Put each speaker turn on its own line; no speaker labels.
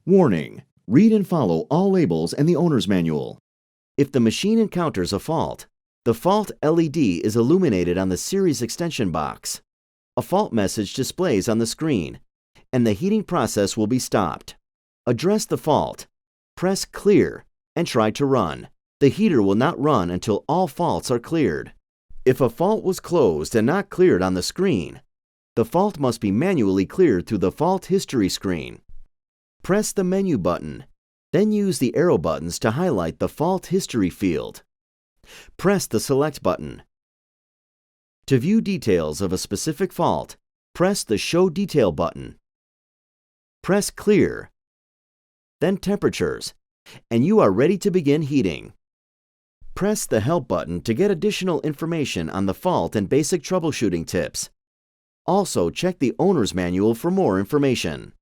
Warning: read and follow all labels and the owner's manual. If the machine encounters a fault, the fault LED is illuminated on the series extension box. A fault message displays on the screen, and the heating process will be stopped. Address the fault, press Clear, and try to run. The heater will not run until all faults are cleared. If a fault was closed and not cleared on the screen, the fault must be manually cleared through the fault history screen. Press the menu button, then use the arrow buttons to highlight the fault history field. Press the select button. To view details of a specific fault, press the Show Detail button. Press Clear, then Temperatures, and you are ready to begin heating. Press the Help button to get additional information on the fault and basic troubleshooting tips. Also, check the owner's manual for more information.